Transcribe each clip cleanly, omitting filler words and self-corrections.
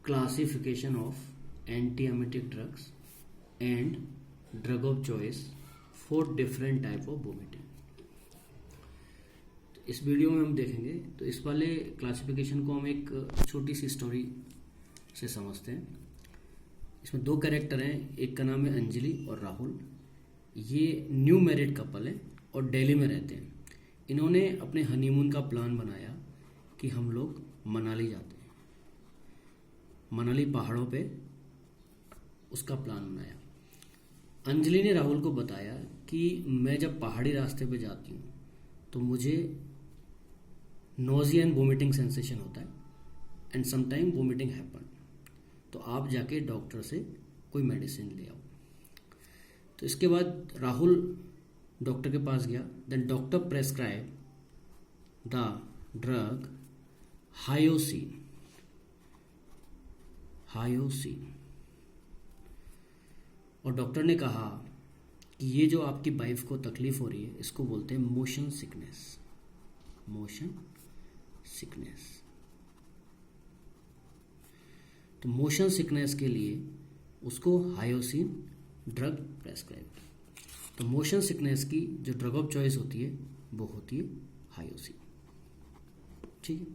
classification of antiemetic drugs and drug of choice for different type of vomiting। इस video में हम देखेंगे तो इस वाले क्लासिफिकेशन को हम एक छोटी सी स्टोरी से समझते हैं। इसमें दो कैरेक्टर हैं, एक का नाम है अंजलि और राहुल। ये न्यू मैरिड कपल है और दिल्ली में रहते हैं। इन्होंने अपने हनीमून का प्लान बनाया कि हम लोग मनाली जाते हैं, मनाली पहाड़ों पे उसका प्लान बनाया। अंजलि ने राहुल को बताया कि मैं जब पहाड़ी रास्ते पे जाती हूँ तो मुझे नोजिया एंड वोमिटिंग सेंसेशन होता है एंड समटाइम वोमिटिंग हैपन, तो आप जाके डॉक्टर से कोई मेडिसिन ले आओ। तो इसके बाद राहुल डॉक्टर के पास गया। Then doctor prescribe the drug hyoscine. और डॉक्टर ने कहा कि ये जो आपकी वाइफ को तकलीफ हो रही है इसको बोलते हैं मोशन सिकनेस। तो मोशन सिकनेस के लिए उसको हायोसिन ड्रग प्रेस्क्राइब की। तो मोशन सिकनेस की जो ड्रग ऑफ चॉइस होती है वो होती है हायोसिन। ठीक है,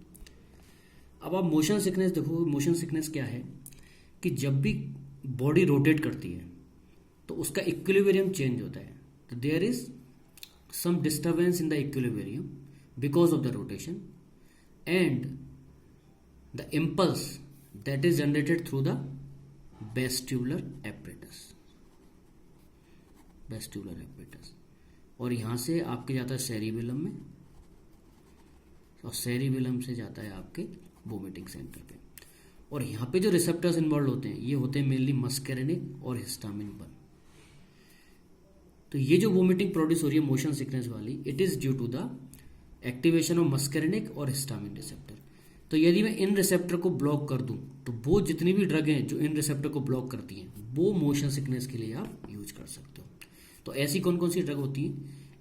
अब आप मोशन सिकनेस देखो। मोशन सिकनेस क्या है कि जब भी बॉडी रोटेट करती है तो उसका इक्विलिब्रियम चेंज होता है। तो there is some disturbance in the equilibrium because of the rotation and the impulse that is generated through the vestibular apparatus. और यहां से आपके जाता है सेरिबेलम में और सेरिबेलम से जाता है आपके वोमिटिंग सेंटर पे। और यहाँ पे जो रिसेप्टर्स इन्वॉल्व होते हैं ये होते हैं मेनली मस्केरेनिक और हिस्टामिन 1। तो ये जो वोमिटिंग प्रोड्यूस हो रही है मोशन सिकनेस वाली, it is due to the activation of muscarinic और हिस्टामिन रिसेप्टर। तो यदि मैं इन रिसेप्टर को ब्लॉक कर दूं तो वो जितनी भी ड्रग हैं जो इन रिसेप्टर को ब्लॉक करती हैं वो मोशन सिकनेस के लिए आप यूज कर सकते हो। तो ऐसी कौन कौन सी ड्रग होती है?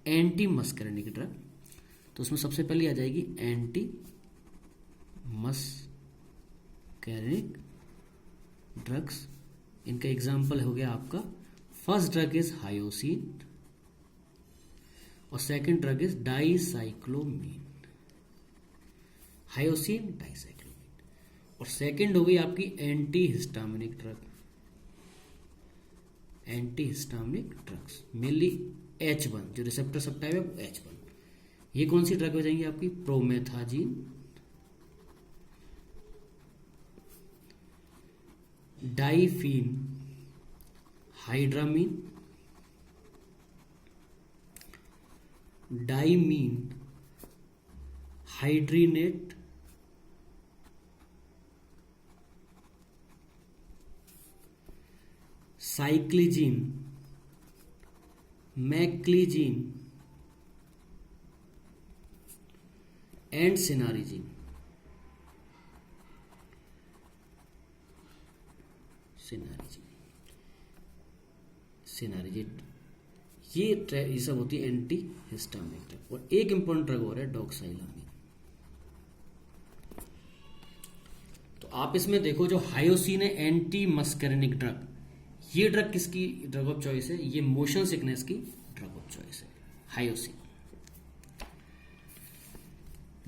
Anti muscarinic drug. तो उसमें सबसे पहले आ जाएगी एंटी मस्केरेनिक ड्रग्स। इनका एग्जाम्पल हो गया आपका, फर्स्ट ड्रग इज हायोसिन और second drug is dicyclomine. Hyoscine, dicyclomine. और सेकंड हो गई आपकी anti histaminic drug. Anti histaminic drugs mainly H1 जो रिसेप्टर सबटाइप है वो H1। ये कौन सी ड्रग हो जाएंगी आपकी? Promethazine, diphenhydramine, dimenhydrinate, cyclizine, meclizine and cinnarizine. ये सब होती है एंटी हिस्टामिनिक ड्रग। और एक इंपॉर्टेंट ड्रग और है डॉक्साइलामीन। तो आप इसमें देखो जो हायोसिन है एंटी मस्केरेनिक ड्रग, ये ड्रग किसकी ड्रग ऑफ चॉइस है? ये मोशन सिकनेस की ड्रग ऑफ चॉइस है, हायोसिन।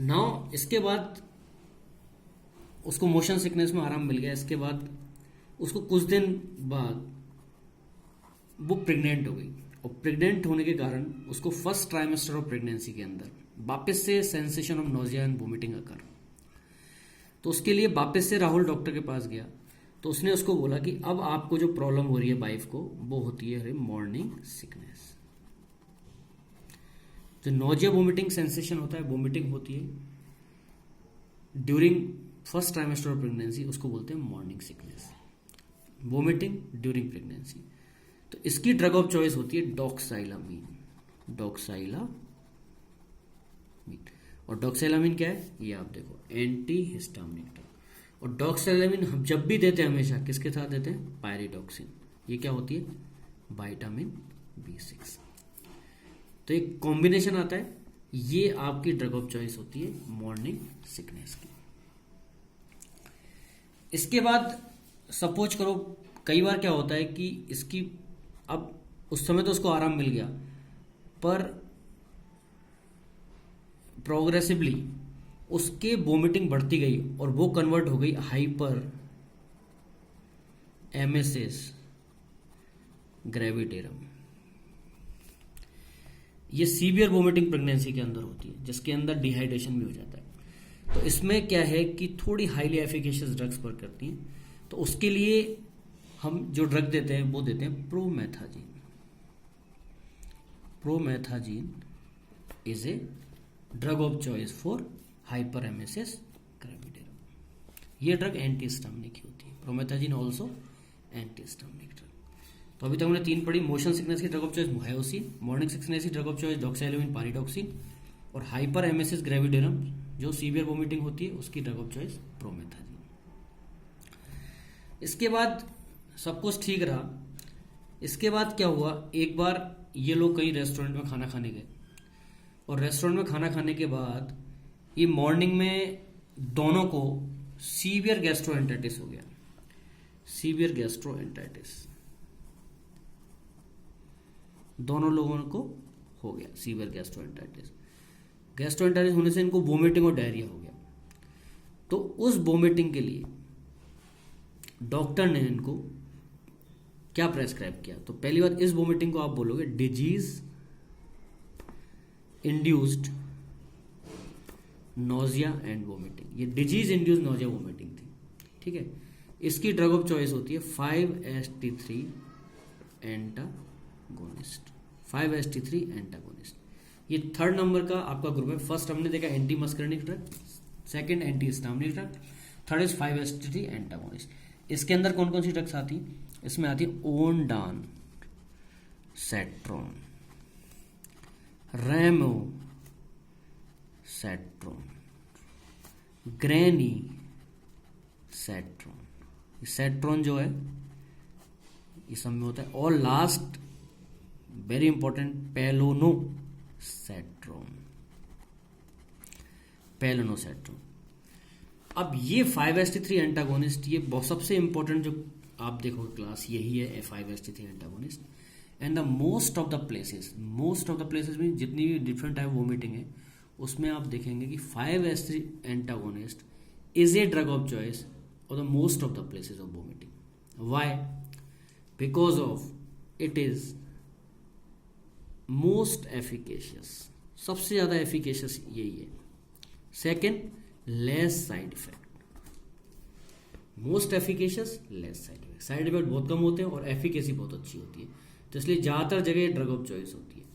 नाउ इसके बाद उसको मोशन सिकनेस में आराम मिल गया। इसके बाद उसको कुछ दिन बाद वो प्रेग्नेंट हो गई और प्रेग्नेंट होने के कारण उसको फर्स्ट ट्राइमेस्टर ऑफ प्रेगनेंसी के अंदर वापस से sensation of nausea and vomiting occur. तो उसके लिए वापस से राहुल डॉक्टर के पास गया। तो उसने उसको बोला कि अब आपको जो प्रॉब्लम हो रही है वाइफ को वो होती है मॉर्निंग सिकनेस। जो नोजिया वोमिटिंग सेंसेशन होता है, वोमिटिंग होती है during first trimester of pregnancy, उसको बोलते हैं morning sickness. Vomiting during pregnancy. तो इसकी ड्रग ऑफ चॉइस होती है डॉक्साइलामीन। और डॉक्साइलामीन क्या है ये आप देखो, एंटी हिस्टामिनिक ड्रग। और डॉक्साइलामीन हम जब भी देते हैं हमेशा किसके साथ देते हैं? पायरिडॉक्सिन। ये क्या होती है? Vitamin B6। तो एक कॉम्बिनेशन आता है, ये आपकी ड्रग ऑफ चॉइस होती है मॉर्निंग सिकनेस की। इसके बाद सपोज करो कई बार क्या होता है कि इसकी अब उस समय तो उसको आराम मिल गया, पर प्रोग्रेसिवली उसके वोमिटिंग बढ़ती गई और वो कन्वर्ट हो गई हाइपर एमेसिस ग्रेविडेरम। ये सीवियर वोमिटिंग प्रेगनेंसी के अंदर होती है, जिसके अंदर डिहाइड्रेशन भी हो जाता है। तो इसमें क्या है कि थोड़ी हाईली एफिकेशियस ड्रग्स वर्क करती हैं। तो उसके लिए हम जो ड्रग देते हैं वो देते हैं promethazine. Promethazine is a drug of choice for hyperemesis gravidarum. ये ड्रग एंटी हिस्टामिनिक होती है। Promethazine also anti histaminic drug. तो अभी तक हमने 3 पढ़ी। मोशन सिकनेस की drug of choice hyoscine, morning sickness की drug of choice doxylamine pyridoxine, और हाइपर एमेसिस ग्रेविडेरम जो सीवियर वोमिटिंग होती है उसकी ड्रग ऑफ चॉइस प्रोमेथाजीन। इसके बाद सब कुछ ठीक रहा। इसके बाद क्या हुआ, एक बार ये लोग कहीं रेस्टोरेंट में खाना खाने गए, और रेस्टोरेंट में खाना खाने के बाद ये मॉर्निंग में दोनों को सीवियर गैस्ट्रोएंटाइटिस हो गया। सीवियर गैस्ट्रोएंटाइटिस दोनों लोगों को हो गया। सीवियर गैस्ट्रोएंटाइटिस, गैस्ट्रोएंटाइटिस होने से इनको वोमिटिंग और डायरिया हो गया। तो उस वोमिटिंग के लिए डॉक्टर ने इनको क्या प्रेस्क्राइब किया? तो पहली बात, इस वोमिटिंग को आप बोलोगे disease induced nausea and vomiting. ये डिजीज इंड्यूस्ड नोजिया वोमिटिंग थी, ठीक है। इसकी ड्रग ऑफ चॉइस होती है 5-HT3 एंटागोनिस्ट। 5-HT3 antagonist. ये 3rd नंबर का आपका ग्रुप है। फर्स्ट हमने देखा anti muscarinic drug, second anti histaminic drug, third is 5-HT3 antagonist. इसके अंदर कौन कौन सी ड्रग्स आती? इसमें आती है ओनडान सेट्रोन, रेमो सेट्रोन, ग्रेनी सेट्रोन। सेट्रोन जो है ये सब में होता है। और लास्ट वेरी इंपॉर्टेंट पेलोनो सेट्रोन। पेलोनोसेट्रोन। अब ये 5-HT3 एंटागोनिस्ट, ये सबसे इंपॉर्टेंट जो आप देखोगे क्लास यही है 5-HT3 antagonist. And the most of the places में जितनी भी डिफरेंट टाइप वोमिटिंग है उसमें आप देखेंगे कि 5-HT3 antagonist is a drug of choice और the most of the places of vomiting. Why? Because of it is most efficacious, सबसे ज्यादा एफिकेशियस यही है। Second, less side effect. Most efficacious, less side effect. Side effect बहुत कम होते हैं और एफिकेसी बहुत अच्छी होती है, तो इसलिए ज्यादातर जगह ड्रग ऑफ चॉइस होती है,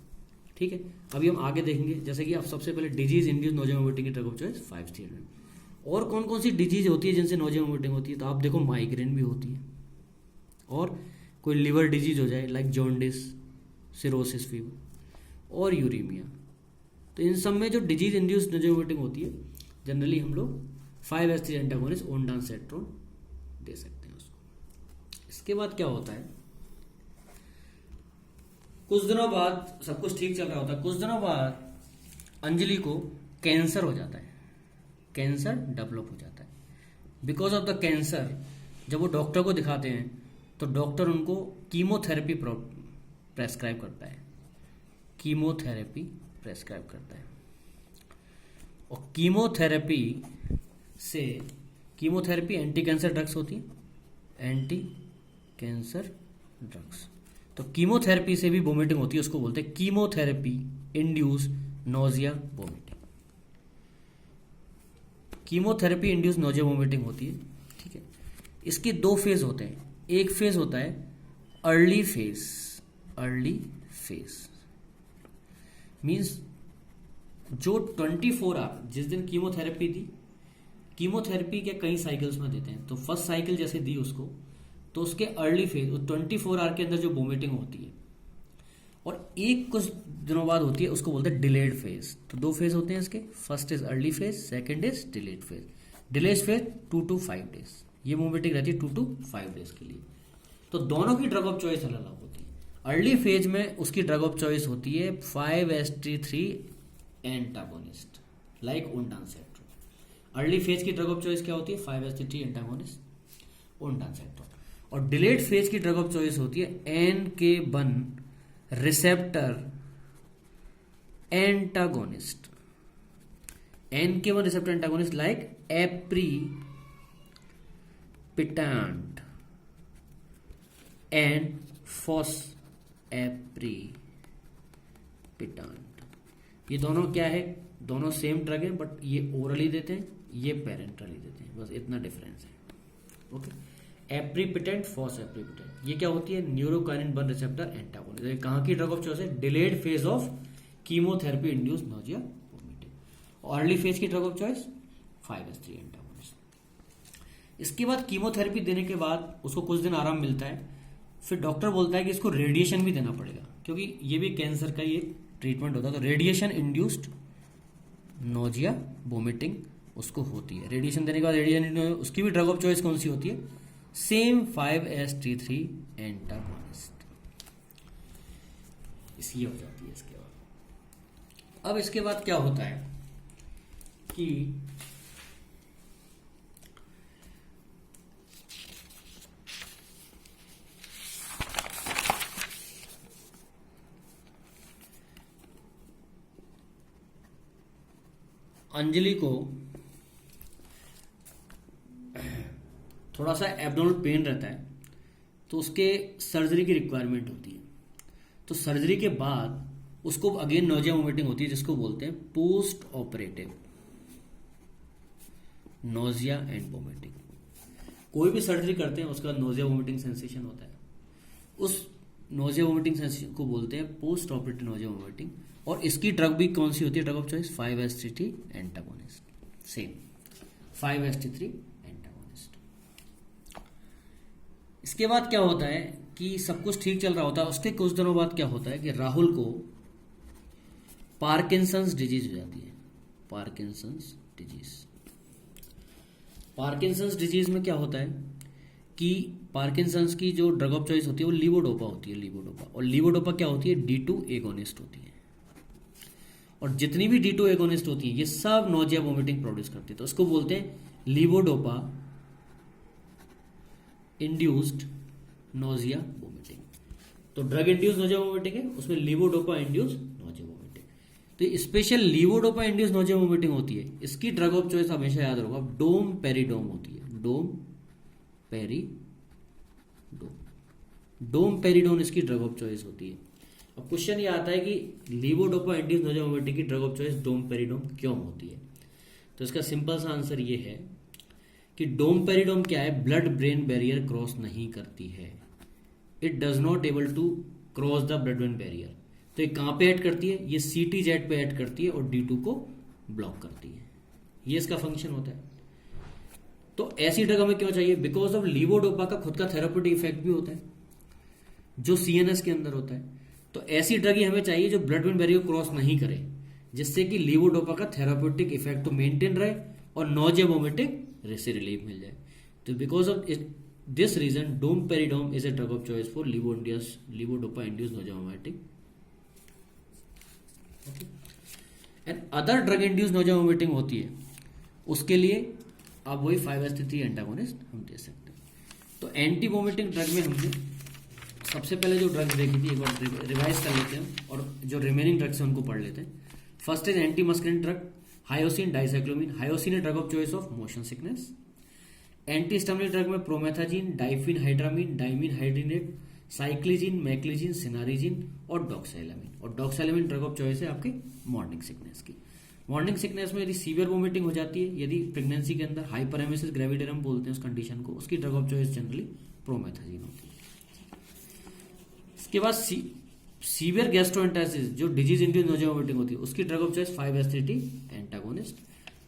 ठीक है। अभी हम आगे देखेंगे, जैसे कि आप सबसे पहले डिजीज इंड्यूस नोजिया वोमिटिंग की ड्रग ऑफ चॉइस 5-300। और कौन कौन सी डिजीज होती है जिनसे नोजिया वोमिटिंग होती है? तो आप देखो माइग्रेन भी होती है, और कोई लिवर डिजीज हो जाए लाइक जॉन्डिस, सिरोसिस फीवर, और यूरीमिया। तो इन सब में जो डिजीज इंड्यूस्ड नोजिया वोमिटिंग होती है जनरली हम लोग 5-HT3 एंटागोनिस्ट ओनडान सेट्रोन दे सकते हैं उसको। इसके बाद क्या होता है, कुछ दिनों बाद सब कुछ ठीक चल रहा होता है, कुछ दिनों बाद अंजलि को कैंसर हो जाता है, कैंसर डेवलप हो जाता है। बिकॉज ऑफ द कैंसर जब वो डॉक्टर को दिखाते हैं तो डॉक्टर उनको कीमोथेरेपी प्रेस्क्राइब करता है, कीमोथेरेपी प्रेस्क्राइब करता है। और कीमोथेरेपी एंटी कैंसर ड्रग्स होती है, एंटी कैंसर ड्रग्स। तो कीमोथेरेपी से भी वोमिटिंग होती है, उसको बोलते हैं chemotherapy induce nausea vomiting. Chemotherapy induce nausea vomiting होती है, ठीक है। इसके 2 फेज होते हैं। एक फेज होता है अर्ली फेज मीन्स जो 24 आवर, जिस दिन कीमोथेरेपी दी, कीमोथेरेपी के कई साइकिल्स में देते हैं, तो फर्स्ट साइकिल जैसे दी उसको, तो उसके अर्ली फेज 24 आवर के अंदर जो वोमिटिंग होती है, और एक कुछ दिनों बाद होती है, उसको बोलते हैं डिलेड फेज। तो 2 फेज होते हैं इसके, first is early phase, second is delayed phase. Delayed phase 2 to 5 days, ये वोमिटिंग रहती है 2 to 5 days के लिए। तो दोनों की ड्रग ऑफ चॉइस अलग अलग होती है। अर्ली फेज में उसकी ड्रग ऑफ चॉइस होती है 5-HT3 antagonist like ondansetron. Early phase की ड्रग ऑफ चॉइस क्या होती है? 5-HT3 antagonist ondansetron. और डिलेड फेज की ड्रग ऑफ चॉइस होती है NK1 receptor antagonist, NK1 receptor antagonist like aprepitant and fosaprepitant. ये दोनों क्या है, दोनों सेम ड्रग है, बट ये ओरली देते हैं, ये पेरेंटली देते हैं, बस इतना डिफरेंस है। ओके, एप्रीपिटेंट फॉस्फेप्रीपिटेंट ये क्या होती है, न्यूरोकाइनिन 1 रिसेप्टर एंटागोनिस्ट। कहाँ की ड्रग ऑफ चॉइस है, delayed phase of chemotherapy induce nausea vomiting. Early phase की drug of choice 5S3 antagonist. इसके बाद कीमोथेरेपी देने के बाद उसको कुछ दिन आराम मिलता है, फिर डॉक्टर बोलता है कि इसको रेडिएशन भी देना पड़ेगा, क्योंकि ये भी कैंसर का ही एक ट्रीटमेंट होता है। तो रेडिएशन इंड्यूस्ड नोजिया वोमिटिंग उसको होती है। रेडिएशन देने के बाद रेडिएशन उसकी भी ड्रग ऑफ चॉइस कौन सी होती है, सेम 5S3 एंटागोनिस्ट, इसकी हो जाती है। इसके बाद अब इसके बाद क्या होता है कि अंजलि को थोड़ा सा एब्डोमिनल पेन रहता है, तो उसके सर्जरी की रिक्वायरमेंट होती है। तो सर्जरी के बाद उसको अगेन नोजिया वोमिटिंग होती है, जिसको बोलते हैं post operative nausea and vomiting. कोई भी सर्जरी करते हैं उसके बाद नोजिया वोमिटिंग सेंसेशन होता है, उस नोजिया वोमिटिंग सेंसेशन को बोलते हैं पोस्ट ऑपरेटिव नोजिया वोमिटिंग। और इसकी ड्रग भी कौन सी होती है, drug of choice 5S3 antagonist, same 5S3 antagonist. इसके बाद क्या होता है कि सब कुछ ठीक चल रहा होता है, उसके कुछ दिनों बाद क्या होता है कि राहुल को पार्किंसंस डिजीज हो जाती है। पार्किंसंस डिजीज, पार्किंसंस डिजीज में क्या होता है कि पार्किंसंस की जो ड्रग ऑफ चॉइस होती है वो लीवोडोपा होती है, लीवोडोपा। और लीवोडोपा क्या होती है, D2 एगोनिस्ट होती है। और जितनी भी D2 एगोनिस्ट होती है ये सब नोजिया वोमिटिंग प्रोड्यूस करती है, तो उसको बोलते हैं लीवोडोपा इंड्यूस्ड नोजिया वोमिटिंग। तो ड्रग इंड्यूस नोजिया वोमिटिंग है, उसमें लीवोडोपा इंड्यूस नोजिया वोमिटिंग। तो special levodopa induce nausea vomiting होती है, इसकी ड्रग ऑफ चॉइस हमेशा याद रखो, डोम पेरिडोम होती है, डोम पेरिडोम इसकी ड्रग ऑफ चॉइस होती है। अब क्वेश्चन ये आता है कि लीवोडोपा इंड्यूस नोजिया वोमिटिंग की ड्रग ऑफ चॉइस डोम पेरिडोम क्यों होती है। तो इसका सिंपल सा आंसर ये है कि डोम पेरिडोम क्या है, ब्लड ब्रेन बैरियर क्रॉस नहीं करती है, it does not able to cross the blood brain barrier. तो ये कहाँ पे ऐड करती है, ये CTZ पे ऐड करती है और D2 को ब्लॉक करती है, ये इसका फंक्शन होता है। तो ऐसी ड्रग हमें क्यों चाहिए, बिकॉज ऑफ लीवोडोपा का खुद का थेराप्यूटिक इफेक्ट भी होता है जो CNS के अंदर होता है। तो ऐसी ड्रग ही हमें चाहिए जो ब्लड ब्रेन बैरियर क्रॉस नहीं करे, जिससे कि लीवोडोपा का थेराप्यूटिक इफेक्ट तो मेंटेन रहे और नोजिया वोमिटिंग से रिलीफ मिल जाए। तो because of this reason domperidone is a drug of choice for levodopa induce nausea vomiting. And other drug induce nausea vomiting होती है, उसके लिए आप वही 5S3 एंटागोनिस्ट हम दे सकते हैं। तो एंटी वोमिटिंग ड्रग में हमने सबसे पहले जो ड्रग्स देखी थी एक बार रिवाइज कर लेते हैं और जो रिमेनिंग ड्रग्स हैं उनको पढ़ लेते हैं। First is anti muscarinic drug hyoscine dicyclomine. Hyoscine है drug of choice of motion sickness. Anti histaminic drug में promethazine, diphenhydramine, dimenhydrinate, cyclizine, meclizine, cinnarizine और डॉक्साइलामिन। और डॉक्साइलामिन ड्रग ऑफ चॉइस है आपकी मॉर्निंग सिकनेस की। Morning sickness में यदि severe vomiting हो जाती है, यदि प्रेगनेंसी के अंदर हाइपरेमेसिस ग्रेविडेरम बोलते हैं उस कंडीशन को, उसकी drug of choice generally promethazine होती है। इसके बाद सीवियर गैस्ट्रोएंटेराइटिस जो डिजीज इंड्यूस नोजिया वोमिटिंग होती है, उसकी drug of choice 5S3 antagonist.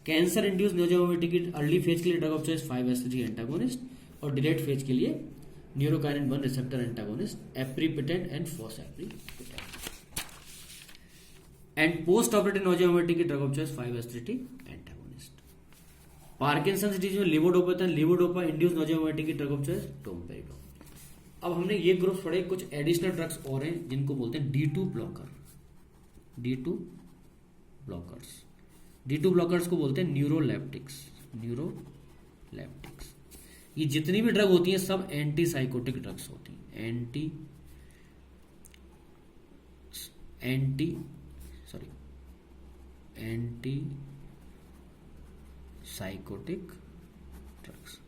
Cancer induce nausea vomiting की अर्ली फेज के लिए drug of choice 5S3 antagonist और डिलेड फेज के लिए neurokinin 1 receptor antagonist aprepitant and fosaprepitant. And post operative nausea vomiting की drug of choice 5S3 antagonist. Parkinson's disease में levodopa induce nausea vomiting की drug of choice domperidone. अब हमने ये groups पढ़े, कुछ एडिशनल ड्रग्स और हैं जिनको बोलते हैं D2 ब्लॉकर। D2 ब्लॉकर्स को बोलते हैं न्यूरोलेप्टिक्स। ये जितनी भी ड्रग होती हैं सब एंटी साइकोटिक ड्रग्स होती हैं, एंटी साइकोटिक ड्रग्स,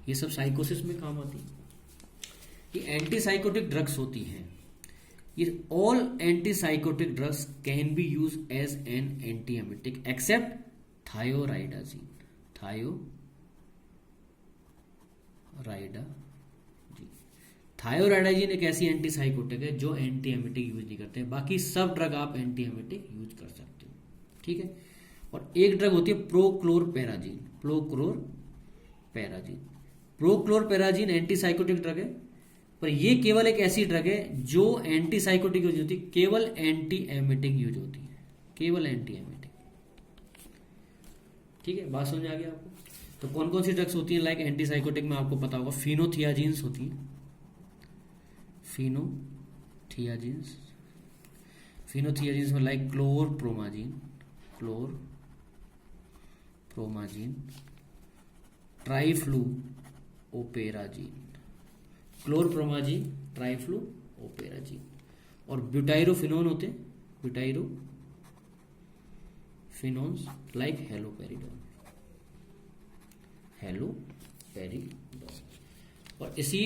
ये सब साइकोसिस में काम आती है। ये एंटी साइकोटिक ड्रग्स होती हैं। ये all anti psychotic drugs can be use as an anti emetic except thioridazine. Thioridazine एक ऐसी एंटी साइकोटिक है जो एंटी एमिटिक यूज नहीं करते हैं, बाकी सब ड्रग आप एंटी एमिटिक यूज कर सकते हो, ठीक है। और एक ड्रग होती है प्रोक्लोरपेराजीन एंटी साइकोटिक ड्रग है, पर ये केवल एक ऐसी ड्रग है जो एंटी साइकोटिक यूज होती है, केवल एंटी एमिटिक यूज होती है, केवल एंटी एमिटिक, ठीक है। बात समझ आ गया आपको। तो कौन कौन सी ड्रग्स होती हैं लाइक एंटी साइकोटिक में आपको पता होगा, फिनोथियाजीन्स होती हैं, फिनोथियाजीन्स में लाइक क्लोरप्रोमाजीन, ट्राइफ्लूओपेराजीन, और ब्यूटाइरोफिनोन होते हैं, ब्यूटाइरोफिनोन्स लाइक हेलोपेरिडोन। और इसी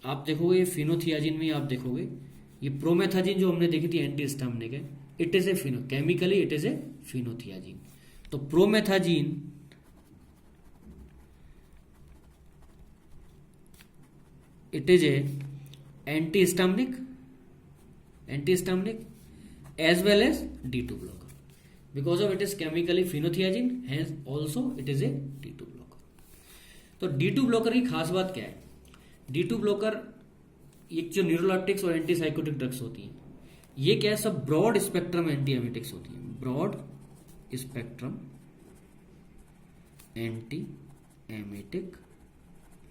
आप देखोगे फिनोथियाजिन में आप देखोगे ये प्रोमेथाजिन जो हमने देखी थी एंटी हिस्टामिनिक है, it is a chemically it is a phenothiazine. तो promethazine it is a anti histaminic as well as D2 blocker, because of it is chemically phenothiazine, hence also it is a D2 blocker. तो D2 blocker की खास बात क्या है? D2 blocker एक जो neuroleptics और एंटी साइकोटिक ड्रग्स होती हैं, ये क्या है, सब ब्रॉड स्पेक्ट्रम एंटी एमिटिक्स होती हैं, ब्रॉड स्पेक्ट्रम एंटी एमिटिक,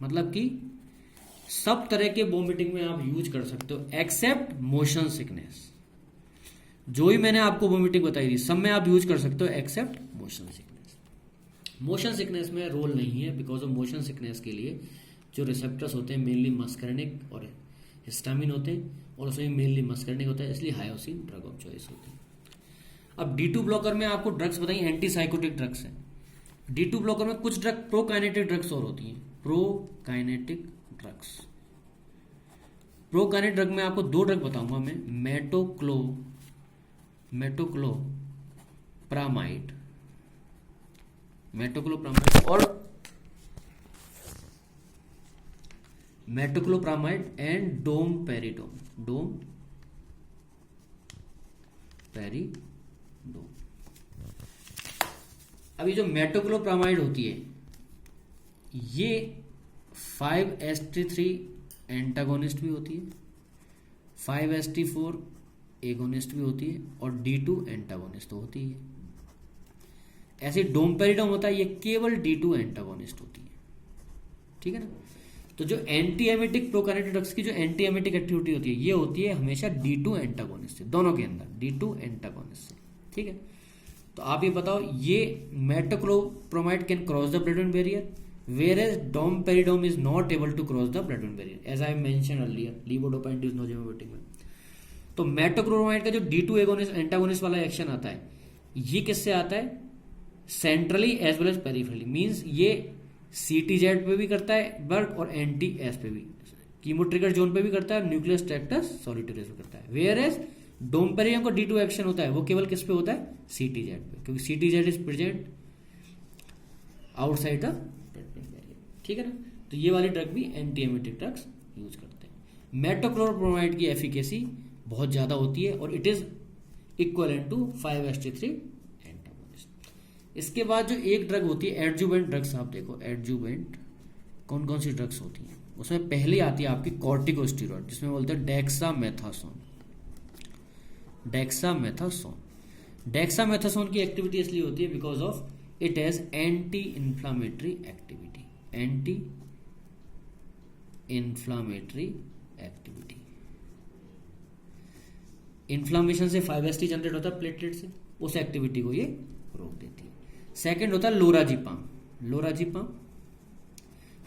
मतलब कि सब तरह के वोमिटिंग में आप यूज कर सकते हो एक्सेप्ट मोशन सिकनेस। जो ही मैंने आपको वोमिटिंग बताई थी सब में आप यूज कर सकते हो except motion sickness. Motion sickness में रोल नहीं है, बिकॉज ऑफ मोशन सिकनेस के लिए जो रिसेप्टर्स होते हैं मेनली मस्करनिक और हिस्टामिन होते हैं, और उसमें मेनली मस्करनिक होता है, इसलिए हायोसिन ड्रग ऑफ चॉइस होती है। अब D2 ब्लॉकर में आपको ड्रग्स बताइए एंटी साइकोटिक ड्रग्स हैं। D2 ब्लॉकर में कुछ ड्रग प्रोकाइनेटिक ड्रग्स और होती हैं, प्रोकाइनेटिक ड्रग में आपको दो ड्रग बताऊंगा मैं, मेटोक्लोप्रामाइड एंड डोमपेरिडोम। अभी जो मेटोक्लोप्रामाइड होती है ये 5-HT3 एंटागोनिस्ट भी होती है, 5-HT4 एगोनिस्ट भी होती है, और D2 एंटागोनिस्ट होती है। ऐसे डोमपेरिडोम होता है, ये केवल D2 एंटागोनिस्ट होती है, ठीक है ना। तो जो एंटी एमिटिक प्रोकाइनेटिक ड्रग्स की जो एंटी एमिटिक एक्टिविटी होती है ये होती है हमेशा D2 एंटागोनिस्ट से, दोनों के अंदर D2 एंटागोनिस्ट से, ठीक है। तो आप ये बताओ, ये metoclopramide can cross the blood brain barrier, whereas domperidone is not able to cross the blood-brain barrier, as I mentioned earlier, levodopa-induced nausea vomiting में। तो मेटोक्लोप्रामाइड का जो D2 एंटागोनिस्ट वाला एक्शन आता है, ये किससे आता है? Centrally as well as peripherally, means ये CTZ पे भी करता है वर्क और NTS पे भी, कीमो ट्रिगर जोन पे भी करता है, न्यूक्लियस ट्रैक्टस सॉलिटरीज पे करता है। whereas डोमपेरिडोम का D2 एक्शन होता है वो केवल किस पे होता है? CTZ पे, क्योंकि CTZ is present outside the, ठीक है ना। तो ये वाली ड्रग भी एंटी एमिटिक ड्रग्स यूज करते हैं। मेटोक्लोप्रामाइड की एफिकेसी बहुत ज्यादा होती है और it is equivalent to 5-HT3 antagonist. इसके बाद जो एक ड्रग होती है एडजुवेंट ड्रग्स, आप देखो एडजुवेंट कौन कौन सी ड्रग्स होती हैं, उसमें पहले आती है आपकी कॉर्टिकोस्टेरॉइड, जिसमें बोलते हैं डेक्सामेथासोन की एक्टिविटी इसलिए होती है because of it has anti inflammatory activity. Inflammation से 5-HT जनरेट होता है प्लेटलेट से, उस एक्टिविटी को ये रोक देती है। सेकंड होता है लोराजिपाम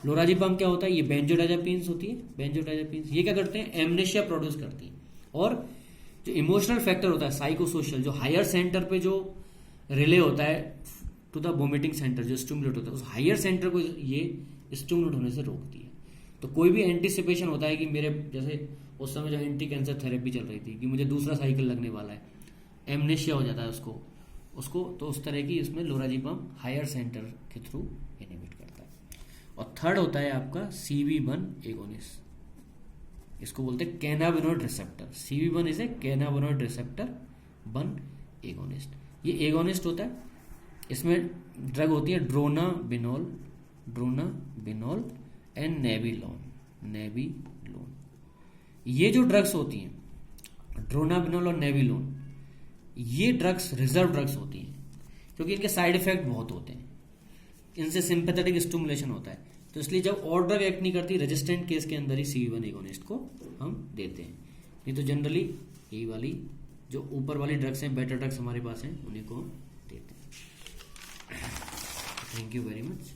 लोराजिपाम क्या होता है, ये बेंजोडाइजापीन्स होती है, बेंजोडाइजापीन्स ये क्या करते हैं, एमनेशिया प्रोड्यूस करती है। और जो इमोशनल फैक्टर होता है साइकोसोशल, जो हायर सेंटर पे जो रिले होता है टू द वोमिटिंग सेंटर, जो स्टिमुलेट होता है, उस हायर सेंटर को ये स्टिमुलेट होने से रोकती है। तो कोई भी एंटिसिपेशन होता है कि मेरे, जैसे उस समय जो एंटी कैंसर थेरेपी चल रही थी कि मुझे दूसरा साइकिल लगने वाला है, एमनेशिया हो जाता है उसको तो उस तरह की इसमें लोराजिपाम हायर सेंटर के थ्रू इनहिबिट करता है। और थर्ड होता है आपका CB1 एगोनिस्ट, इसको बोलते हैं cannabinoid receptor. CB1 is a cannabinoid receptor 1 agonist. ये एगोनिस्ट होता है, इसमें ड्रग होती है ड्रोनाबिनोल एंड नेबिलोन। ये जो ड्रग्स होती हैं ड्रोनाबिनोल और नेबिलोन, ये ड्रग्स रिजर्व ड्रग्स होती हैं क्योंकि इनके साइड इफेक्ट बहुत होते हैं, इनसे सिंपैथेटिक स्टिमुलेशन होता है। तो इसलिए जब और ड्रग एक्ट नहीं करती, रेजिस्टेंट केस के अंदर ही CB1 एगोनिस्ट को हम देते हैं, नहीं तो जनरली यही वाली जो ऊपर वाली ड्रग्स हैं, बेटर ड्रग्स हमारे पास हैं, उन्हीं को हम देते हैं। Thank you very much.